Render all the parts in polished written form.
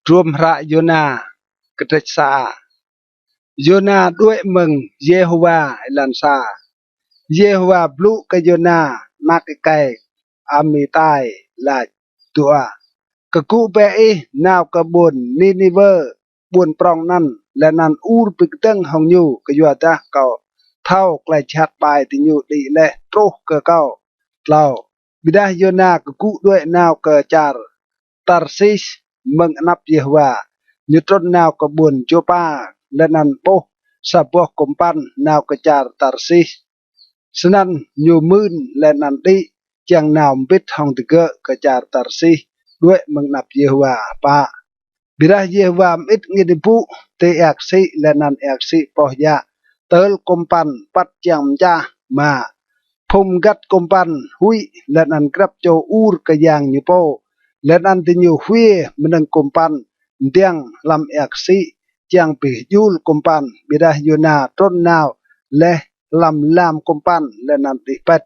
รวมพระโยนากระจาโยนาด้วยมึงเยโฮวาลันซาเยโฮวาบลูกโยนานักไกอามิตายลาตัวกะกูเปเอนาวกะบุนนิเวอร์บุญปรองนั่นและนันอูรปิกตึงหองอยู่กะยัวตาเก่าเท่าไกลชัดไปติอยู่ดีและโตรกะเก่าเล่าบิดาโยนากะกูด้วยนาวกะจาร์ตาร์ซิสมึงนับเยโฮวายุตรนาวกะบุญจูปาและนันโปsebuah kumpan nau kejar tarsis senan nyumun le nanti yang nampit hong tiga kejar tarsis duit mengnap Yehuwa pa birah Yehuwa mit ngidipu te aksi le nan aksi pohya tel kumpan pat yang jah ma phum gat kumpan hui le nan krap cho ur ke yang nyupo le nan tinyu hui meneng kumpan tiang lam aksi yang pihjul kumpan bidah yuna tron naw leh lam kumpan le nan tipet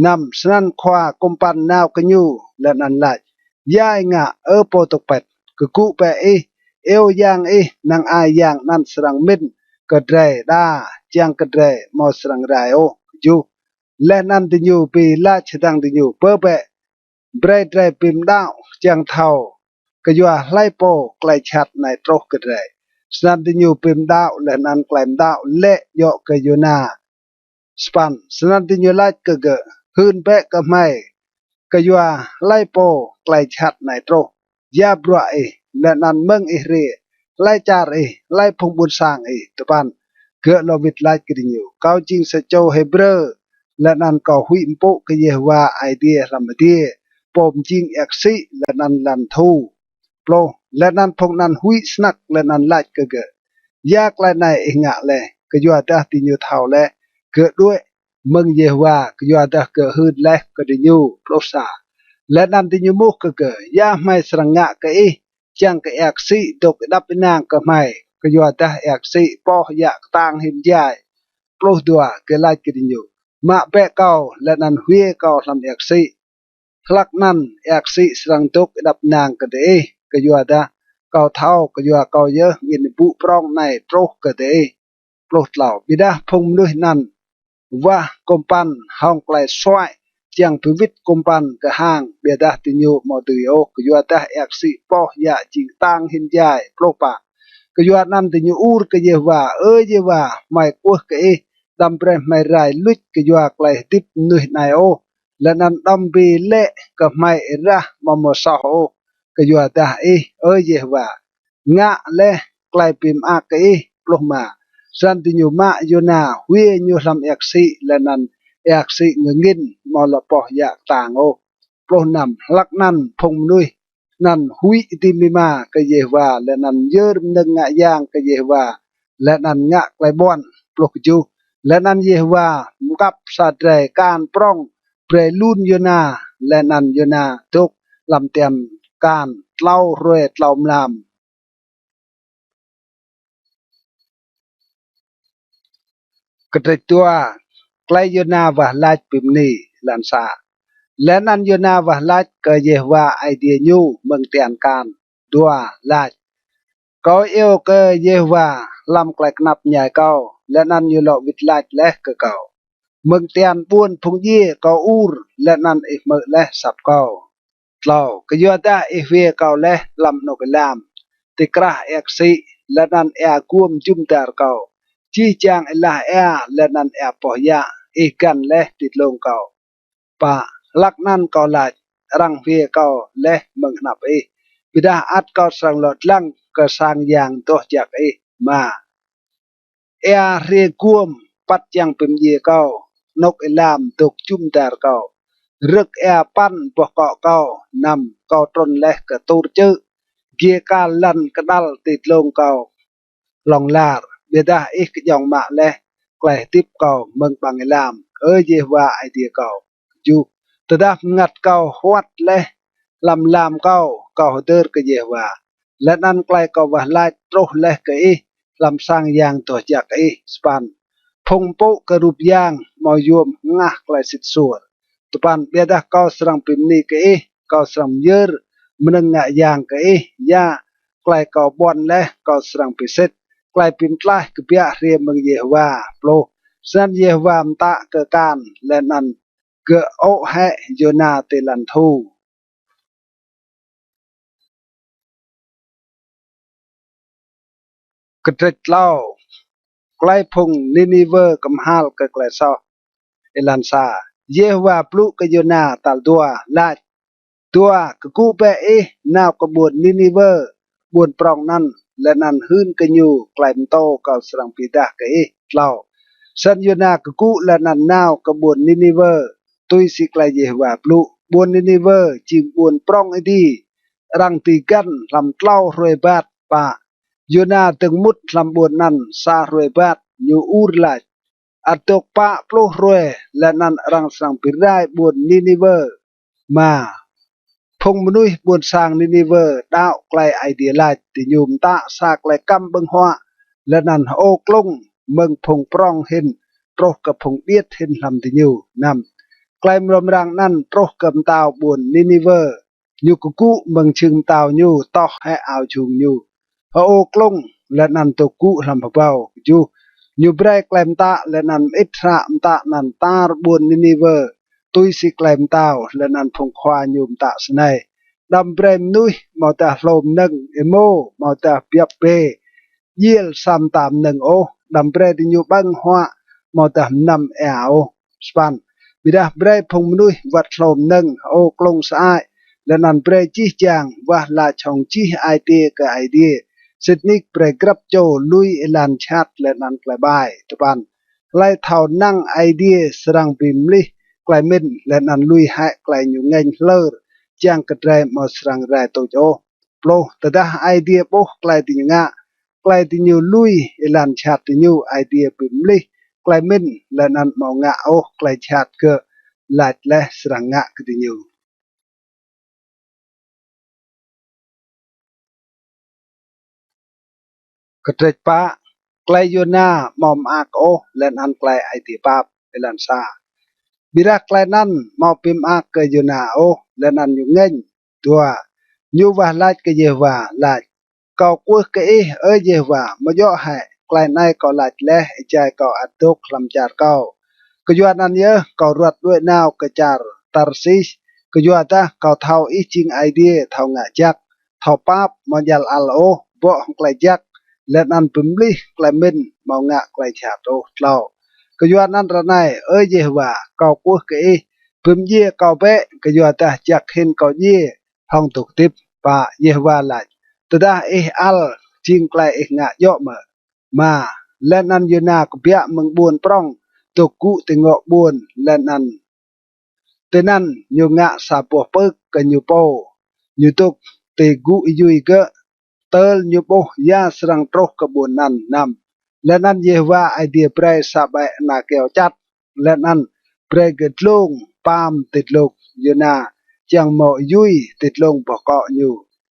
nam senan khwa kumpan naw kenyu le nan laj yai nga tok pet ku pe eo yang nang a yang nan serang min kedre da yang kedre mo serang rai ju le nan tinyu pi la chedang tinyu pe bre dre pim daw yang thau kayua lai po klai chat nai troh kedre senan tinyu pim daw le nan klaim daw le yo ke yuna span senan tinyu lai ke hun pe ke mai kayua lai po klai chat nai troh ya bra le nan meng re lai char lai phung bun sang tepan ke lovit lai ke tinyu kau jing se cho hebrew le nan kau hui mpo ke Yehuwa idea ramadie pom jing aksi le nan lan thu plo le nan phong nan hui snak le nan lach ke yak le nai inga le ke yua ta tinyu thau le ke duai meng Yehuwa ke yua ta ke hud le ke tinyu plo sa le nan tinyu mu ke ya mai sranga ke chang ke aksi dok dap nang ke mai ke yua ta aksi po ya tang him jai plo dua ke lach ke tinyu ma pe kau le nan hui kau lam aksi klak nan aksi srang dok dap nang ke ke yua ta kau thau ke yua kau ye ngin bu prong nai troh ke plo tlau bidah phung nuih nan wa kompan hong klai swai chiang pivit kompan ke hang bidah tinyu mo tuyo ke yua ta aksi po ya jing tang hin jai plo pa ke yua nan tinyu ur ke Yehuwa Yehuwa mai kuh ke dam pre mai rai luch ke yua klai tip nuih nai le nan dam bi le ke mai ra mo sa ke yua ta Yehuwa nga le klai pim a ke plo ma san tinyu ma yuna hui nyu lam aksi le nan aksi ngin mo lo po ya tang plo nam lak nan phung nuih nan hui timima ke Yehuwa le nan yer neng nga yang ke Yehuwa le nan nga klai bon plo ju le nan Yehuwa mukap sadre kan prong pre lun yuna le nan yuna tuk lam tiam kan tlau roe tlau lam ketua klai yuna wah lach pimni lan sa le nan yuna wah lach ke Yehuwa idea nyu meng tian kan dua lach kau eo ke Yehuwa lam klai knap nyai kau le nan yu lo wit lach leh ke kau meng tian buôn phung ye kau ur le nan me leh sap kau tlau ke yua ta ve kau leh lam no ke lam tikrah aksi le nan kuom jum tar kau chi chang lah le nan po ya kan leh tit long kau pa lak nan kau lach rang ve kau leh meng nap bidah at kau sang lot lang ke sang yang toh jak ma re kuom pat yang pem ye kau nok lam tok chum tar kau rực pan po kau nam kau tron leh ke tur chư gie ka lan kedal tit long kau long lar bidah ke jong ma leh kleh tip kau meng bang lam Yehuwa idea kau ju tedah ngat kau huat leh lam kau der ke Yehuwa le nan klai kau wah lach troh leh ke lam sang yang toh jak span phung po ke rup yang mo yum ngah klai sit sur tepan biadah kau serang pimni ke kau serang yer menengah yang ke ya ไกลก่อบอนและก่อสรังพิเศษไกลปิมตลายกเปียเรียมเมืองเยโฮวาโปรสันเยโฮวามตะเกการและนั้นเกโอแหโยนาเตลันทูกระเจิดเล่าไกลพงนินิเวอร์กำฮาลกะไกลซอเอลันซาเยโฮวาปลุกโยนาตัลตัวลาตัวกกูเปเอนาวกบวนนินิเวอร์บวนปรองนั้นและนั้นหื้นกันอยู่ไกลมโตเก่าสรังปีดากะเล่าสัญญนากกูและนั้นนาวกบวนนินิเวอร์ตุยสิไกลเยโฮวาปลุบวนนินิเวอร์จิงบวนปรองไอดีรังตีกันลำเล่ารวยบาดปะโยนาตึงมุดลำบวนนั้นซารวยบาดอยู่อูรลาอัตกปะปลุรวยและนั้นรังสรังปีได้บวนนินิเวอร์มาพงมนุษย์บนสร้างนินิเวอร์ดาวไกลไอเดียลายติยุมตาสากไกลกำเบิงหัวและนันโอกลงเมืองพงปรองเห็นโตรกับพงเดียดเห็นลำติยูนำไกลมรมรังนั่นโตรกับตาวบนนินิเวอร์ยูกุกุเมืองชึงตาวยูต่อให้เอาชุงยูโอกลงและนันตกุลำเบายูเบรกไกลมตาและนันอิทรามตานันตาบนนินิเวอร์ตุยสิไกลมตาวและนันพงควายุมตาสนัยดำเบรมนุยมอตาลมหนึ่งเอโมมอตาเปียบเปเยี่ยลซ้ำตามหนึ่งโอดำเบรดิญูบังหัวมอตานำแอวสปันบิดาเบรพงมนุยวัดลมหนึ่งโอกลงสายและนันเบรจีจางว่าลาชองจีไอเดียกับไอเดียสิทนิกเบรกรับโจลุยเอลันชัดและนันกลบายตปันไล่เท่านั่งไอเดียสรังบิมลิไกลมินและนันลุยให้ไกลอยู่เงินเลอจางกระไรมาสรังไรโตโจโปรแต่ดาไอเดียโปไกลติญงะไกลติญูลุยเอลันชาติญูไอเดียบิมลิไกลมินและนันมองะโอไกลชาติเกลาดและสรังงะกติญูกระเจิดปะไกลโยนามอมอากโอและนันไกลไอติปาบเอลันซาบิรักไลนั้นมอปิมอากเกยนาโอและนันอยู่เงินตัวยูว่าลาดเกเยว่าลาดก็กัวเกเยว่ามาย่อให้ไกลในก็ลาดและใจก็อัดตุกลำจาร์เก้าก็ยวนนั้นเยอะก็รวดด้วยนาวกระจาร์ตาร์ซิชก็ยวดาก็เท่าอีจิงไอเดียเท่างะจักเท่าป๊าบมันยัลอัลโอบ่ของไกลจักและนันปิมลิไกลมินมองะไกลชาโตเล่าก็ยวนนั้นระไนเยว่าก็กัวเกพึมเย่ก็เปก็ยวดาจักเห็นก็เย่ห้องตุกติบปะเยว่าลาตดาอัลจิงไกลงะเยาะมาและนันอยู่นากเปียเมืองบุญปรองตุกุติงอบุญและนันแต่นั้นอยู่งะสาปวปึกกันอยู่โปอยู่ตุกเตกุยุยกะเตลอยู่โปยาสรังตรกกบุญนั้นนำและนั้นเยว่าไอเดียเปรสาบะนาเกวจัดและนั้นเปรกดลงปามติดลกอยู่นาจังหมอยุยติดลงปะเกาะอยู่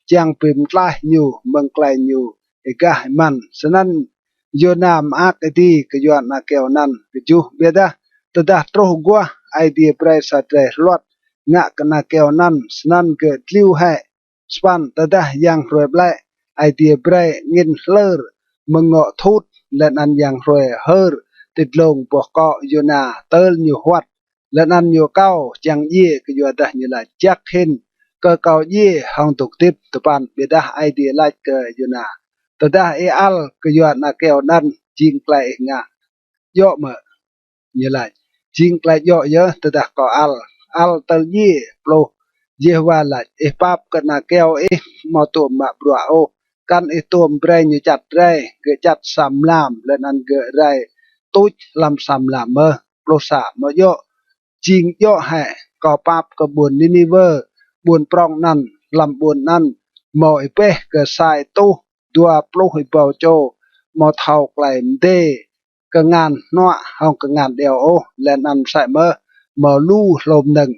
จังปิมไลอยู่เมืองไกลอยู่เอกะมันฉะนั้นโยนามอักดีกยวนนาเกวนั้นกจูเบดาตดาตรกัวไอเดียเปรสาเตรลวดงะกนาเกวนั้นฉะนั้นเกิดลิ้วให้สปันตดายังรวยไลไอเดียเปรเงินเลอร์มึงเงาะทุดและนั้นยังรวยเฮอร์ติดลงปะเกาะอยู่นาเตลอยู่หวัดและนั้นอยู่เก้าจังเย่ก็อยู่ได้อยู่ละจักเห็นก็เก้าเย่ห้องตุกติบตะปันเบดาไอเดียไลก็อยู่นาตดาอัลก็อยู่นาเกวนั้นจิงไกลงะเยอะมาอยู่ละจิงไกลเยอะเยอะตดาก็อัลเตลเย่โปรเยว่าละปับก็นาเกวมอตัวมาบรัวโอกันตัวเปรย์อยู่จัดไรเกิดจัดสามลามและนั้นเกิดไรตุ้ยลำสามลามโปรสามาเยอะจิงเยอะให้ก็ปับก็บุญนินิเวอร์บุญปรองนั้นลำบุญนั้นมอเป้ก็ใส่ตู้ดัวปลุกให้เบาโจมอเท่าไกลมเดก็งานนัวห้องก็งานเดียวโอและนั้นใส่มอลู่ลมหนึ่ง